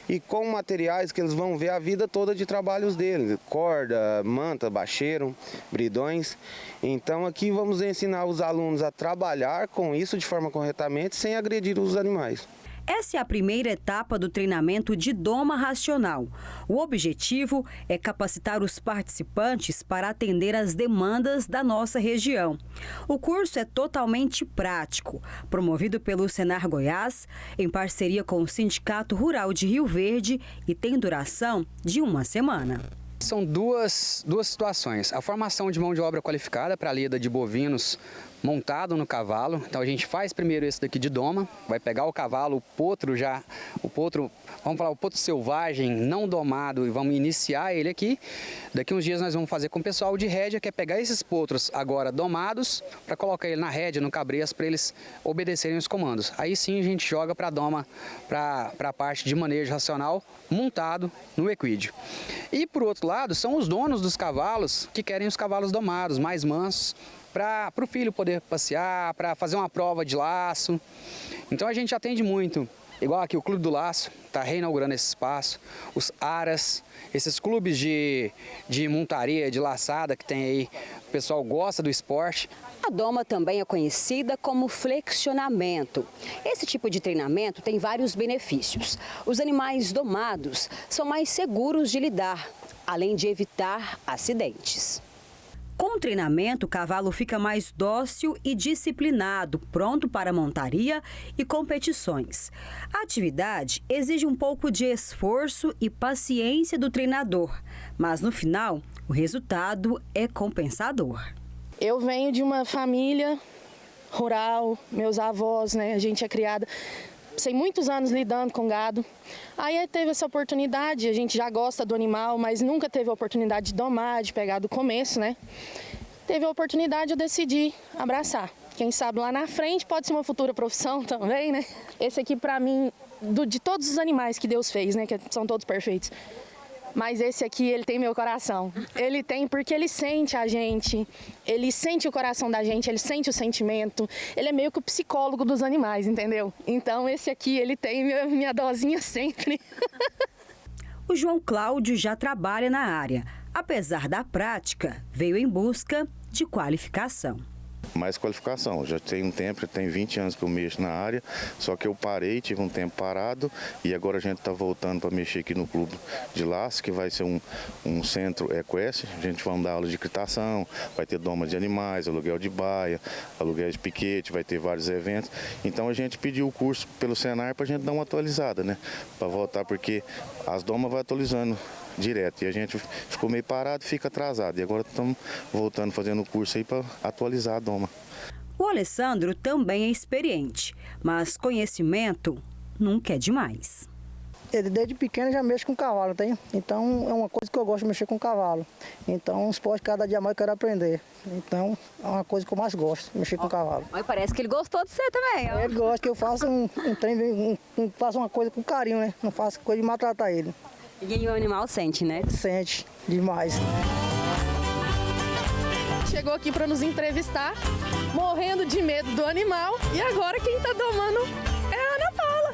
e com materiais que eles vão ver a vida toda de trabalhos deles: corda, manta, bacheiro, bridões. Então aqui vamos ensinar os alunos a trabalhar com isso de forma corretamente, sem agredir os animais. Essa é a primeira etapa do treinamento de doma racional. O objetivo é capacitar os participantes para atender às demandas da nossa região. O curso é totalmente prático, promovido pelo Senar Goiás, em parceria com o Sindicato Rural de Rio Verde, e tem duração de 1 semana. São duas situações: a formação de mão de obra qualificada para a lida de bovinos montado no cavalo. Então a gente faz primeiro esse daqui de doma, vai pegar o cavalo, o potro, vamos falar, o potro selvagem, não domado, e vamos iniciar ele aqui. Daqui uns dias nós vamos fazer com o pessoal de rédea, que é pegar esses potros agora domados, para colocar ele na rédea, no cabresto, para eles obedecerem os comandos. Aí sim a gente joga para a doma, para a parte de manejo racional, montado no equídeo. E por outro lado, são os donos dos cavalos que querem os cavalos domados, mais mansos, para o filho poder passear, para fazer uma prova de laço. Então a gente atende muito, igual aqui o Clube do Laço, está reinaugurando esse espaço, os aras, esses clubes de montaria, de laçada que tem aí, o pessoal gosta do esporte. A doma também é conhecida como flexionamento. Esse tipo de treinamento tem vários benefícios. Os animais domados são mais seguros de lidar, além de evitar acidentes. Com o treinamento, o cavalo fica mais dócil e disciplinado, pronto para montaria e competições. A atividade exige um pouco de esforço e paciência do treinador, mas no final, o resultado é compensador. Eu venho de uma família rural, meus avós, né? A gente é criada, passei muitos anos lidando com gado. Aí teve essa oportunidade, a gente já gosta do animal, mas nunca teve a oportunidade de domar, de pegar do começo, né? Teve a oportunidade, eu decidi abraçar. Quem sabe lá na frente pode ser uma futura profissão também, né? Esse aqui, pra mim, de todos os animais que Deus fez, né? Que são todos perfeitos. Mas esse aqui, ele tem meu coração. Ele tem porque ele sente a gente, ele sente o coração da gente, ele sente o sentimento. Ele é meio que o psicólogo dos animais, entendeu? Então esse aqui, ele tem minha dosinha sempre. O João Cláudio já trabalha na área. Apesar da prática, veio em busca de qualificação. Mais qualificação, já tem um tempo, tem 20 anos que eu mexo na área, só que eu parei, tive um tempo parado e agora a gente está voltando para mexer aqui no Clube de Laço, que vai ser um centro equestre. A gente vai dar aula de equitação, vai ter doma de animais, aluguel de baia, aluguel de piquete, vai ter vários eventos. Então a gente pediu o curso pelo Senar para a gente dar uma atualizada, né? Para voltar, porque as domas vai atualizando direto e a gente ficou meio parado, fica atrasado, e agora estamos voltando, fazendo o curso aí para atualizar a doma. O Alessandro também é experiente, mas conhecimento nunca é demais. Desde pequeno já mexo com cavalo, tem? Então é uma coisa que eu gosto de mexer com cavalo. Então um esporte cada dia mais eu quero aprender. Então é uma coisa que eu mais gosto, mexer com cavalo. Mas parece que ele gostou de você também, ó. Ele gosta que eu faça faça uma coisa com carinho, né? Não faço coisa de maltratar ele. E o animal sente, né? Sente demais. Chegou aqui para nos entrevistar, morrendo de medo do animal, e agora quem está domando é a Ana Paula.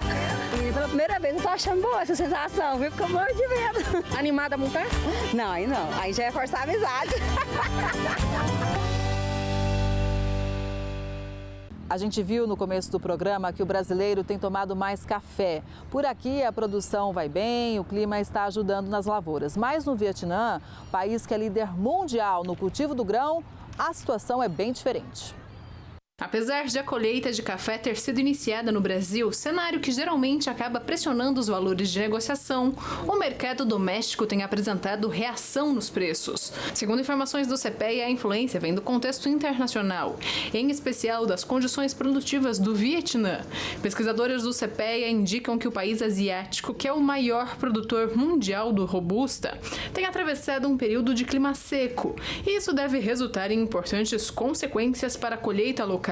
E pela primeira vez eu tô achando boa essa sensação, viu? Ficou morto de medo. Animada a montar? Não, aí não. Aí já é forçar a amizade. A gente viu no começo do programa que o brasileiro tem tomado mais café. Por aqui a produção vai bem, o clima está ajudando nas lavouras. Mas no Vietnã, país que é líder mundial no cultivo do grão, a situação é bem diferente. Apesar de a colheita de café ter sido iniciada no Brasil, cenário que geralmente acaba pressionando os valores de negociação, o mercado doméstico tem apresentado reação nos preços. Segundo informações do CPEA, a influência vem do contexto internacional, em especial das condições produtivas do Vietnã. Pesquisadores do CPEA indicam que o país asiático, que é o maior produtor mundial do robusta, tem atravessado um período de clima seco, e isso deve resultar em importantes consequências para a colheita local.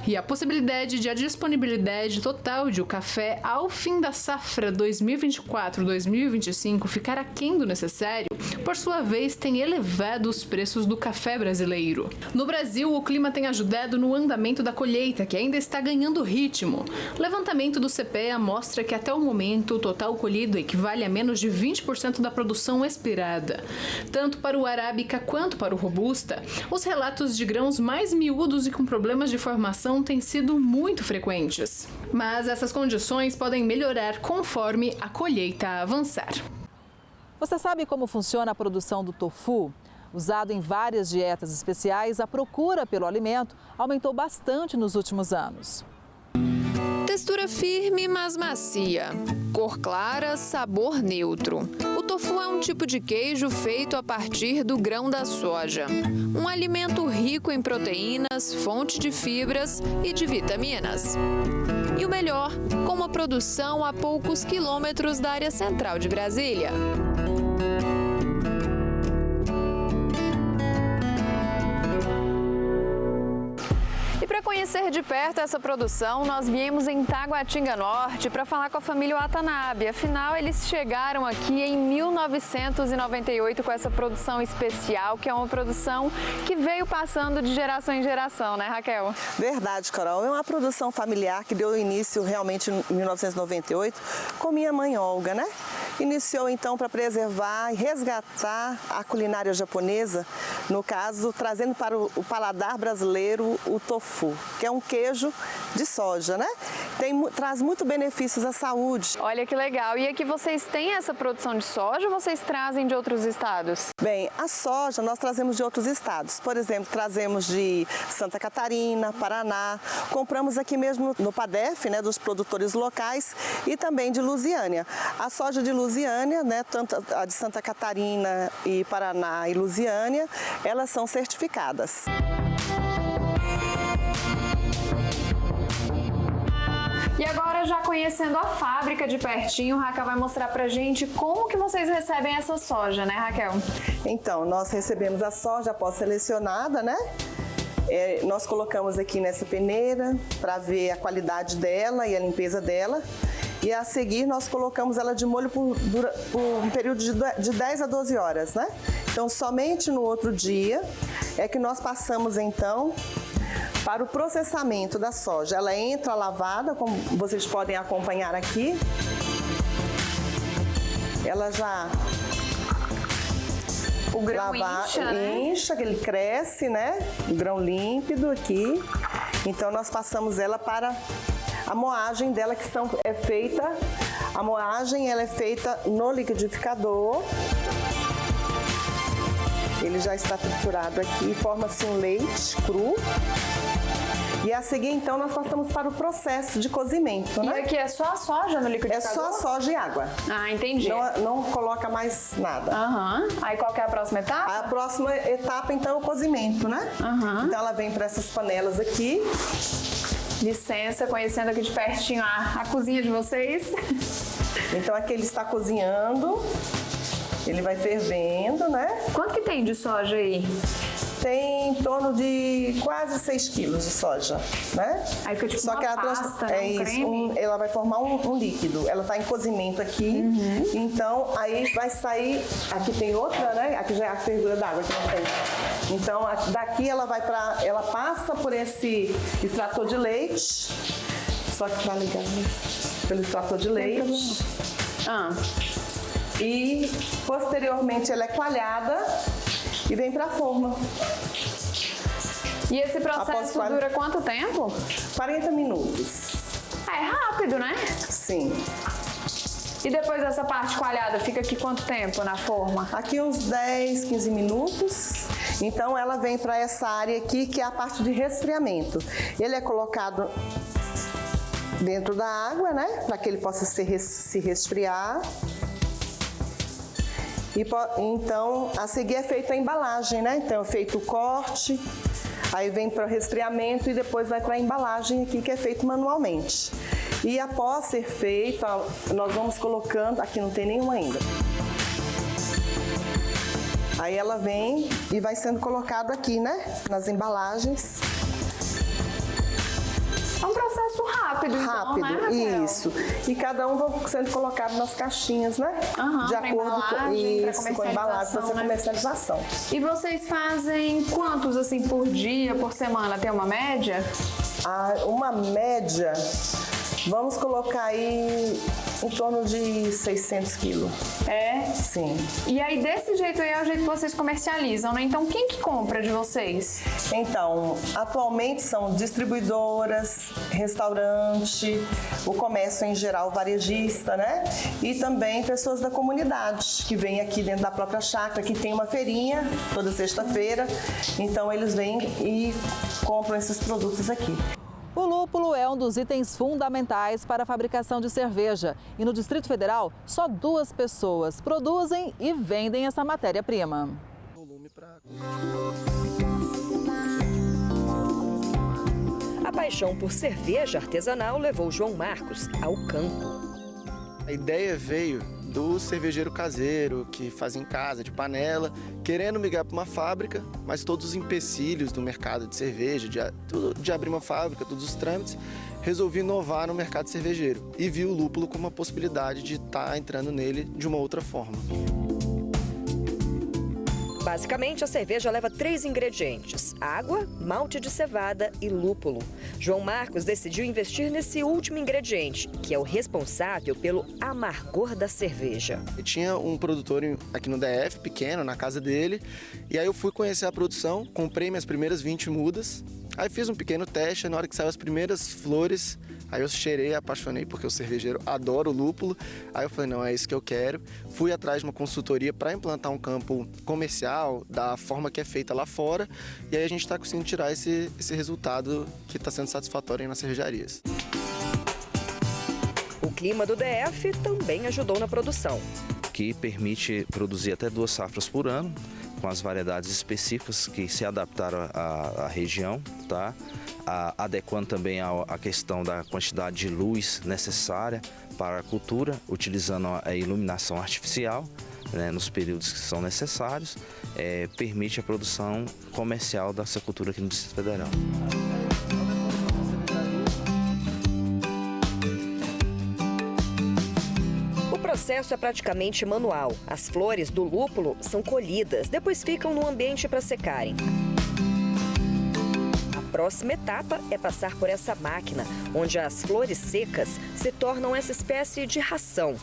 E a possibilidade de a disponibilidade total de o café ao fim da safra 2024-2025 ficar aquém do necessário, por sua vez, tem elevado os preços do café brasileiro. No Brasil, o clima tem ajudado no andamento da colheita, que ainda está ganhando ritmo. O levantamento do CPEA mostra que até o momento o total colhido equivale a menos de 20% da produção esperada. Tanto para o arábica quanto para o robusta, os relatos de grãos mais miúdos e com problemas de formação têm sido muito frequentes. Mas essas condições podem melhorar conforme a colheita avançar. Você sabe como funciona a produção do tofu? Usado em várias dietas especiais, a procura pelo alimento aumentou bastante nos últimos anos. Textura firme, mas macia. Cor clara, sabor neutro. O tofu é um tipo de queijo feito a partir do grão da soja. Um alimento rico em proteínas, fonte de fibras e de vitaminas. E o melhor, com uma produção a poucos quilômetros da área central de Brasília. Para conhecer de perto essa produção, nós viemos em Taguatinga Norte para falar com a família Watanabe. Afinal, eles chegaram aqui em 1998 com essa produção especial, que é uma produção que veio passando de geração em geração, né, Raquel? Verdade, Carol. É uma produção familiar que deu início realmente em 1998 com minha mãe Olga, né? Iniciou então para preservar e resgatar a culinária japonesa, no caso, trazendo para o paladar brasileiro o tofu, que é um queijo de soja, né? Traz muito benefícios à saúde. Olha que legal. E aqui vocês têm essa produção de soja ou vocês trazem de outros estados? Bem, a soja nós trazemos de outros estados. Por exemplo, trazemos de Santa Catarina, Paraná. Compramos aqui mesmo no PADEF, né, dos produtores locais, e também de Lusiânia. A soja de Lusiânia, né, tanto a de Santa Catarina e Paraná e Lusiânia, elas são certificadas. E agora, já conhecendo a fábrica de pertinho, Raquel vai mostrar pra gente como que vocês recebem essa soja, né, Raquel? Então, nós recebemos a soja após selecionada, né? Nós colocamos aqui nessa peneira para ver a qualidade dela e a limpeza dela. E a seguir nós colocamos ela de molho por um período de 10 a 12 horas, né? Então, somente no outro dia é que nós passamos, então, para o processamento da soja. Ela entra lavada, como vocês podem acompanhar aqui. Ela já... O grão incha, que ele cresce, né? O grão límpido aqui. Então, nós passamos ela para a moagem dela, a moagem ela é feita no liquidificador. Ele já está triturado aqui, forma-se um leite cru. E a seguir, então, nós passamos para o processo de cozimento, né? E aqui é só a soja no liquidificador? É só a soja e água. Ah, entendi. Não coloca mais nada. Aí qual que é a próxima etapa? A próxima etapa, então, é o cozimento, né? Então, ela vem para essas panelas aqui. Licença, conhecendo aqui de pertinho a cozinha de vocês. Então, aqui ele está cozinhando. Ele vai fervendo, né? Quanto que tem de soja aí? Tem em torno de quase 6 quilos de soja, né? Aí fica tipo Só uma que pasta, ela vai formar um líquido. Ela está em cozimento aqui. Então, aí vai sair... Aqui tem outra, né? Aqui já é a fervura d'água que não tem. Então, daqui ela passa por esse extrator de leite. Só que vai ligar pelo extrator de leite. E, posteriormente, ela é coalhada e vem para a forma. E esse processo dura quanto tempo? 40 minutos. É rápido, né? Sim. E depois dessa parte coalhada, fica aqui quanto tempo na forma? Aqui uns 10, 15 minutos. Então ela vem para essa área aqui, que é a parte de resfriamento. Ele é colocado dentro da água, né? Para que ele possa se resfriar. E, então, a seguir é feita a embalagem, né? Então é feito o corte, aí vem para o resfriamento e depois vai para a embalagem aqui, que é feito manualmente. E após ser feito, nós vamos colocando, aqui não tem nenhum ainda. Aí ela vem e vai sendo colocado aqui, né? Nas embalagens. É um processo rápido, então, né, Raquel? Isso. E cada um vai sendo colocado nas caixinhas, né? De acordo com a embalagem para essa comercialização. E vocês fazem quantos, assim, por dia, por semana? Tem uma média? Uma média, vamos colocar aí em torno de 600 quilos. É? Sim. E aí, desse jeito aí é o jeito que vocês comercializam, né? Então, quem que compra de vocês? Então, atualmente são distribuidoras, restaurante, o comércio em geral, varejista, né? E também pessoas da comunidade, que vêm aqui dentro da própria chácara, que tem uma feirinha toda sexta-feira. Então, eles vêm e compram esses produtos aqui. O lúpulo é um dos itens fundamentais para a fabricação de cerveja. E no Distrito Federal, só 2 pessoas produzem e vendem essa matéria-prima. A paixão por cerveja artesanal levou João Marcos ao campo. A ideia veio do cervejeiro caseiro, que fazia em casa, de panela, querendo migrar para uma fábrica, mas todos os empecilhos do mercado de cerveja, de abrir uma fábrica, todos os trâmites, resolvi inovar no mercado cervejeiro e vi o lúpulo como uma possibilidade de estar entrando nele de uma outra forma. Basicamente, a cerveja leva 3 ingredientes: água, malte de cevada e lúpulo. João Marcos decidiu investir nesse último ingrediente, que é o responsável pelo amargor da cerveja. Eu tinha um produtor aqui no DF, pequeno, na casa dele, e aí eu fui conhecer a produção, comprei minhas primeiras 20 mudas, aí fiz um pequeno teste, na hora que saiu as primeiras flores, aí eu cheirei, apaixonei, porque o cervejeiro adora o lúpulo. Aí eu falei, não, é isso que eu quero. Fui atrás de uma consultoria para implantar um campo comercial da forma que é feita lá fora. E aí a gente está conseguindo tirar esse resultado que está sendo satisfatório aí nas cervejarias. O clima do DF também ajudou na produção. Que permite produzir até 2 safras por ano, com as variedades específicas que se adaptaram à região, tá? Adequando também a questão da quantidade de luz necessária para a cultura, utilizando a iluminação artificial, né, nos períodos que são necessários, permite a produção comercial dessa cultura aqui no Distrito Federal. O processo é praticamente manual. As flores do lúpulo são colhidas, depois ficam no ambiente para secarem. A próxima etapa é passar por essa máquina, onde as flores secas se tornam essa espécie de ração.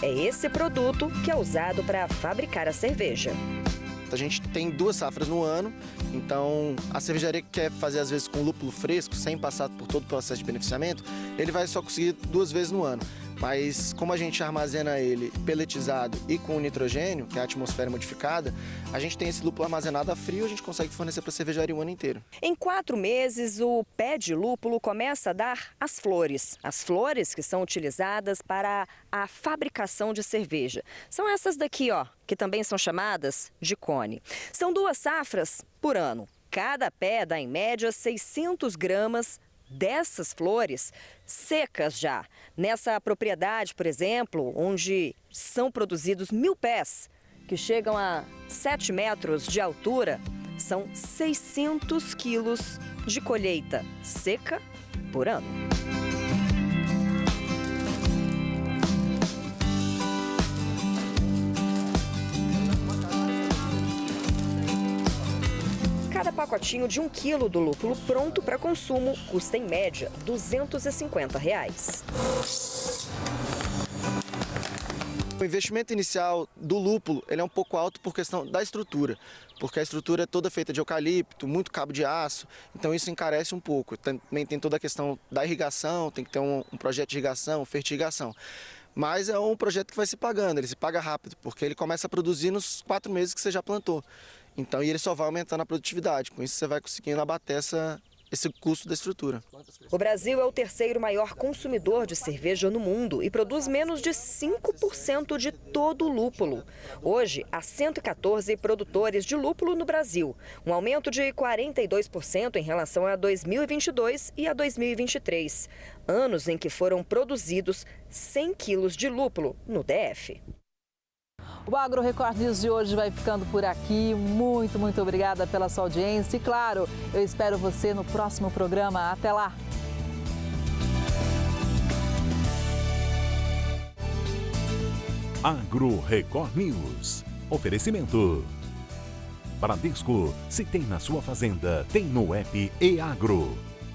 É esse produto que é usado para fabricar a cerveja. A gente tem 2 safras no ano, então a cervejaria que quer fazer às vezes com lúpulo fresco, sem passar por todo o processo de beneficiamento, ele vai só conseguir 2 vezes no ano. Mas como a gente armazena ele peletizado e com nitrogênio, que é a atmosfera modificada, a gente tem esse lúpulo armazenado a frio, a gente consegue fornecer para a cervejaria o ano inteiro. Em 4 meses, o pé de lúpulo começa a dar as flores. As flores que são utilizadas para a fabricação de cerveja. São essas daqui, ó, que também são chamadas de cone. São 2 safras por ano. Cada pé dá em média 600 gramas dessas flores secas já. Nessa propriedade, por exemplo, onde são produzidos 1000 pés, que chegam a 7 metros de altura, são 600 quilos de colheita seca por ano. Cada pacotinho de 1 quilo do lúpulo pronto para consumo custa, em média, R$ 250. O investimento inicial do lúpulo ele é um pouco alto por questão da estrutura, porque a estrutura é toda feita de eucalipto, muito cabo de aço, então isso encarece um pouco. Também tem toda a questão da irrigação, tem que ter um projeto de irrigação, fertirrigação. Mas é um projeto que vai se pagando, ele se paga rápido, porque ele começa a produzir nos 4 meses que você já plantou. Então, e ele só vai aumentando a produtividade, com isso você vai conseguindo abater esse custo da estrutura. O Brasil é o terceiro maior consumidor de cerveja no mundo e produz menos de 5% de todo o lúpulo. Hoje, há 114 produtores de lúpulo no Brasil, um aumento de 42% em relação a 2022 e a 2023, anos em que foram produzidos 100 quilos de lúpulo no DF. O Agro Record News de hoje vai ficando por aqui. Muito obrigada pela sua audiência. E claro, eu espero você no próximo programa. Até lá! Agro Record News. Oferecimento. Bradesco, se tem na sua fazenda, tem no app EAgro.